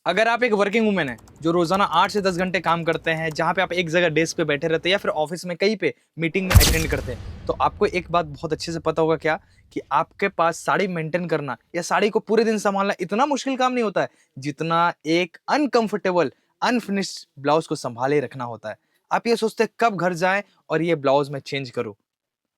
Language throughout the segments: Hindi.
अगर आप एक वर्किंग वुमेन है जो रोजाना 8 से 10 घंटे काम करते हैं, जहां पे आप एक जगह डेस्क पे बैठे रहते हैं या फिर ऑफिस में कहीं पे मीटिंग में अटेंड करते हैं, तो आपको एक बात बहुत अच्छे से पता होगा क्या कि आपके पास साड़ी मेंटेन करना या साड़ी को पूरे दिन संभालना इतना मुश्किल काम नहीं होता है जितना एक अनकंफर्टेबल अनफिनिश्ड ब्लाउज को संभाले रखना होता है। आप ये सोचते हैं कब घर जाएं और ये ब्लाउज मैं चेंज करूं।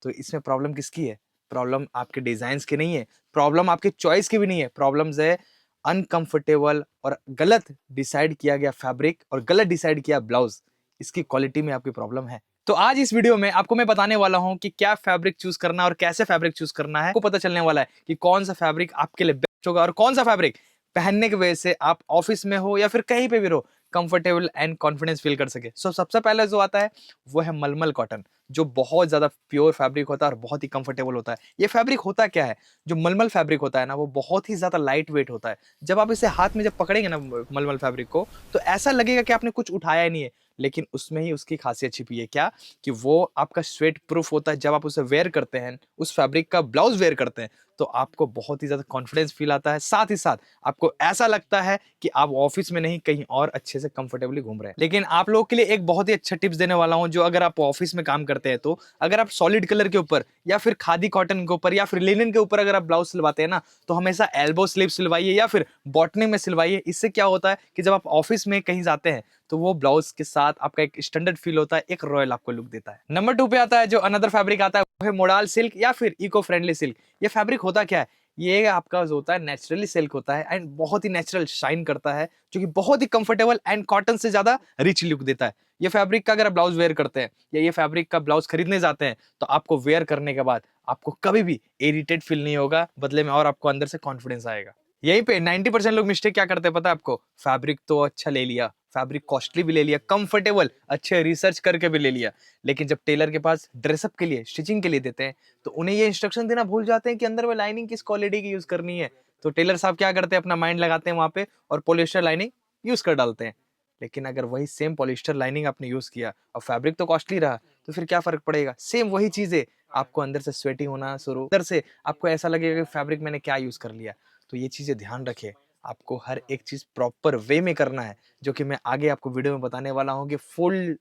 तो इसमें प्रॉब्लम किसकी है? प्रॉब्लम आपके डिजाइन की नहीं है, प्रॉब्लम आपके चॉइस की भी नहीं है, प्रॉब्लम्स है अनकंफर्टेबल और गलत डिसाइड किया गया फैब्रिक और गलत डिसाइड किया ब्लाउज। इसकी क्वालिटी में आपकी प्रॉब्लम है। तो आज इस वीडियो में आपको मैं बताने वाला हूं कि क्या फैब्रिक चूज करना और कैसे फैब्रिक चूज करना है। आपको पता चलने वाला है कि कौन सा फैब्रिक आपके लिए बेस्ट होगा और कौन सा फैब्रिक पहनने की वजह से आप ऑफिस में हो या फिर कहीं पे भी रहो कंफर्टेबल एंड कॉन्फिडेंस फील कर सके। सो सबसे पहले जो आता है वो है मलमल कॉटन, जो बहुत ज्यादा प्योर फैब्रिक होता है और बहुत ही कंफर्टेबल होता है। ये फैब्रिक होता क्या है? जो मलमल फैब्रिक होता है ना, वो बहुत ही ज्यादा लाइट वेट होता है। जब आप इसे हाथ में जब पकड़ेंगे ना मलमल फैब्रिक को, तो ऐसा लगेगा कि आपने कुछ उठाया ही नहीं है। लेकिन उसमें ही उसकी खासियत छिपी है क्या, कि वो आपका स्वेट प्रूफ होता है। जब आप उसे वेयर करते हैं, उस फैब्रिक का ब्लाउज वेयर करते हैं, तो आपको बहुत ही ज्यादा कॉन्फिडेंस फील आता है। साथ ही साथ आपको ऐसा लगता है कि आप ऑफिस में नहीं कहीं और अच्छे से कंफर्टेबली घूम रहे हैं। लेकिन आप लोगों के लिए एक बहुत ही अच्छा टिप्स देने वाला हूं, जो अगर आप ऑफिस में काम करते हैं, तो अगर आप सॉलिड कलर के ऊपर या फिर खादी कॉटन के ऊपर या फिर लिनन के ऊपर अगर आप ब्लाउज सिलवाते हैं ना, तो हमेशा एल्बो स्लीव सिलवाइए या फिर बॉटनी में सिलवाइए। इससे क्या होता है कि जब आप ऑफिस में कहीं जाते हैं, तो वो ब्लाउज के साथ आपका एक स्टैंडर्ड फील होता है, एक रॉयल आपको लुक देता है। नंबर 2 पे आता है जो अनदर फैब्रिक आता है, वो है मोडाल सिल्क या फिर इको फ्रेंडली सिल्क। ये फैब्रिक होता क्या है? ये आपका जो होता है नेचुरली सिल्क होता है एंड बहुत ही नेचुरल शाइन करता है, जो कि बहुत ही कंफर्टेबल एंड कॉटन से ज्यादा रिच लुक देता है। ये फैब्रिक का अगर आप ब्लाउज वेयर करते हैं या ये फैब्रिक का ब्लाउज खरीदने जाते हैं, तो आपको वेयर करने के बाद आपको कभी भी इरिटेट फील नहीं होगा, बदले में और आपको अंदर से कॉन्फिडेंस आएगा। यहीं पे 90% लोग मिस्टेक क्या करते हैं पता है आपको? फैब्रिक तो अच्छा ले लिया, फैब्रिक कॉस्टली भी ले लिया, कंफर्टेबल अच्छे रिसर्च करके भी ले लिया, लेकिन जब टेलर के पास ड्रेसअप के लिए स्टिचिंग के लिए देते हैं, तो उन्हें ये इंस्ट्रक्शन देना भूल जाते हैं कि अंदर में लाइनिंग किस क्वालिटी की यूज करनी है। तो टेलर साहब क्या करते हैं, अपना माइंड लगाते हैं वहां पे और पॉलिस्टर लाइनिंग यूज कर डालते हैं। लेकिन अगर वही सेम पॉलिस्टर लाइनिंग आपने यूज किया और फैब्रिक तो कॉस्टली रहा, तो फिर क्या फर्क पड़ेगा? सेम वही चीजें, आपको अंदर से स्वेटिंग होना शुरू, अंदर से आपको ऐसा लगेगा कि फैब्रिक मैंने क्या यूज कर लिया। तो ये चीजें ध्यान रखें, आपको हर एक चीज प्रॉपर वे में करना है, जो कि मैं आगे आपको वीडियो में बताने वाला हूँ कि फुल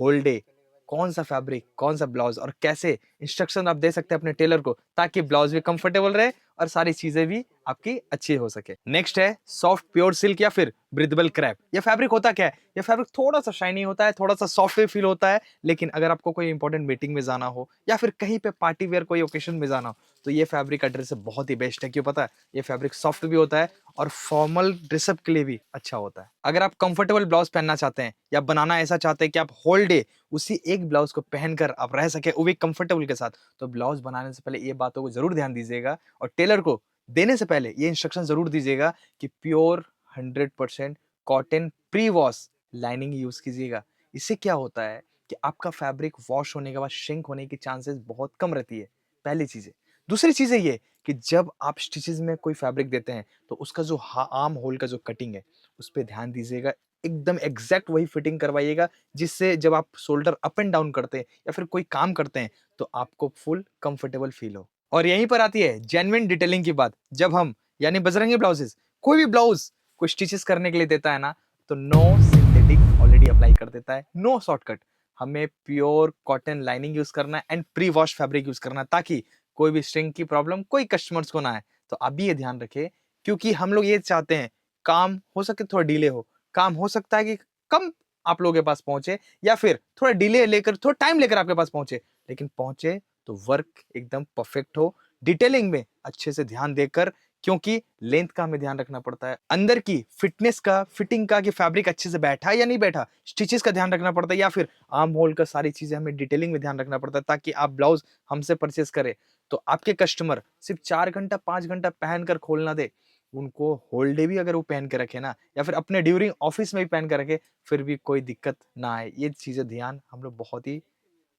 होल डे कौन सा फैब्रिक, कौन सा ब्लाउज और कैसे इंस्ट्रक्शन आप दे सकते हैं अपने टेलर को, ताकि ब्लाउज भी कंफर्टेबल रहे और सारी चीजें भी आपकी अच्छी हो सके। नेक्स्ट है सॉफ्ट प्योर सिल्क या फिर ब्रीदेबल क्रैप। ये फैब्रिक होता क्या है? ये फैब्रिक थोड़ा सा शाइनी होता है, थोड़ा सा सॉफ्ट फील होता है, लेकिन अगर आपको कोई इंपॉर्टेंट मीटिंग में जाना हो या फिर कहीं पे पार्टी वेयर कोई ओकेशन में जाना हो, तो ये फैब्रिक का ड्रेस बहुत ही बेस्ट है। क्यों पता है? ये फैब्रिक सॉफ्ट भी होता है और फॉर्मल ड्रेसअप के लिए भी अच्छा होता है। अगर आप कंफर्टेबल ब्लाउज पहनना चाहते हैं या बनाना ऐसा चाहते हैं कि आप होल डे उसी एक ब्लाउज को पहनकर आप रह सके, वो भी कंफर्टेबल के साथ, तो ब्लाउज बनाने से पहले ये बातों को जरूर ध्यान दीजिएगा और टेलर को देने से पहले ये इंस्ट्रक्शन जरूर दीजिएगा कि pure 100% cotton pre wash lining use कीजिएगा। इससे क्या होता है कि आपका फैब्रिक वॉश होने के बाद श्रिंक होने की चांसेस बहुत कम रहती है। पहली चीज है। दूसरी चीज है ये कि जब आप स्टिचेस में कोई फैब्रिक देते हैं, तो उसका जो आर्म होल का जो कटिंग है, उस पर ध्यान दीजिएगा। एकदम एग्जैक्ट वही फिटिंग करवाइएगा, जिससे जब आप शोल्डर अप एंड डाउन करते हैं या फिर कोई काम करते हैं, तो आपको फुल कंफर्टेबल फील हो। और यहीं पर आती है जेन्युइन डिटेलिंग की बात। जब हम यानी बजरंगी ब्लाउजेस कोई भी ब्लाउज कोई स्टिचेस करने के लिए देता है ना, तो नो सिंथेटिक ऑलरेडी अप्लाई कर देता है, नो शॉर्टकट। हमें प्योर कॉटन लाइनिंग यूज करना है and pre wash fabric use करना है, ताकि कोई भी स्ट्रिंग की प्रॉब्लम कोई कस्टमर्स को ना आए। तो आप भी ये ध्यान रखें, क्योंकि हम लोग ये चाहते हैं काम हो सके थोड़ा डिले हो, काम हो सकता है कि कम आप लोगों के पास पहुंचे या फिर थोड़ा डिले लेकर थोड़ा टाइम लेकर आपके पास पहुंचे, लेकिन पहुंचे तो वर्क एकदम परफेक्ट हो, डिटेलिंग में अच्छे से ध्यान देकर। क्योंकि लेंथ का हमें ध्यान रखना पड़ता है, अंदर की फिटनेस का, फिटिंग का, कि फैब्रिक अच्छे से बैठा है या नहीं बैठा, स्टिचेस का ध्यान रखना पड़ता है, या फिर आर्म होल का, सारी चीजें हमें डिटेलिंग में ध्यान रखना पड़ता है, ताकि आप ब्लाउज हमसे परचेस करें तो आपके कस्टमर सिर्फ 4 घंटा 5 घंटा पहनकर खोल ना दे, उनको होल डे भी अगर वो पहन के रखे ना, या फिर अपने ड्यूरिंग ऑफिस में भी पहन के रखे, फिर भी कोई दिक्कत ना आए। ये चीजें ध्यान हम लोग बहुत ही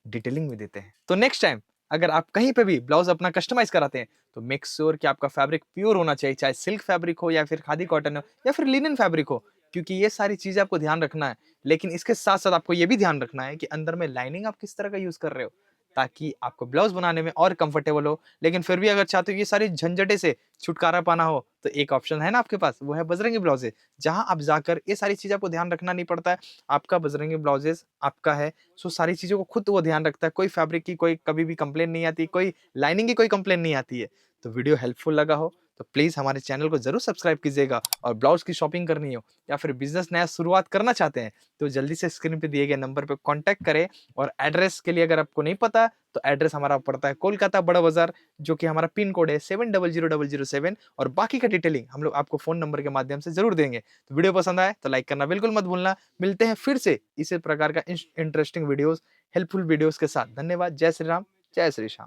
डिटेलिंग में देते हैं। तो नेक्स्ट टाइम अगर आप कहीं पे भी ब्लाउज अपना कस्टमाइज कराते हैं, तो मेक श्योर कि आपका फैब्रिक प्योर होना चाहिए, चाहे सिल्क फैब्रिक हो या फिर खादी कॉटन हो या फिर लिनन फैब्रिक हो, क्योंकि ये सारी चीजें आपको ध्यान रखना है। लेकिन इसके साथ साथ आपको ये भी ध्यान रखना है कि अंदर में लाइनिंग आप किस तरह का यूज कर रहे हो, ताकि आपको ब्लाउज़ बनाने में और कंफर्टेबल हो। लेकिन फिर भी अगर चाहते हो ये सारी झंझटे से छुटकारा पाना हो, तो एक ऑप्शन है ना आपके पास, वो है बजरंगी ब्लाउज़ेज़। जहाँ आप जाकर ये सारी चीज़ें आपको ध्यान रखना नहीं पड़ता है। आपका बजरंगी ब्लाउज़ेज़ आपका है, सो सारी चीज़ों को खुद वो ध्यान रखता है। कोई फैब्रिक की कोई कभी भी कंप्लेंट नहीं आती, कोई लाइनिंग की कोई कंप्लेंट नहीं आती है। तो वीडियो हेल्पफुल लगा हो, तो प्लीज़ हमारे चैनल को ज़रूर सब्सक्राइब कीजिएगा, और ब्लाउज़ की शॉपिंग करनी हो या फिर बिज़नेस नया शुरुआत करना चाहते हैं, तो जल्दी से स्क्रीन पे दिए गए नंबर पे कॉन्टैक्ट करें। और एड्रेस के लिए अगर आपको नहीं पता, तो एड्रेस हमारा पड़ता है कोलकाता बड़ा बाज़ार, जो कि हमारा पिन कोड है 700007, और बाकी का डिटेलिंग हम लोग आपको फ़ोन नंबर के माध्यम से ज़रूर देंगे। तो वीडियो पसंद आए तो लाइक करना बिल्कुल मत भूलना। मिलते हैं फिर से इसी प्रकार का इंटरेस्टिंग वीडियोज़, हेल्पफुल वीडियोज़ के साथ। धन्यवाद। जय श्री राम, जय श्री श्याम।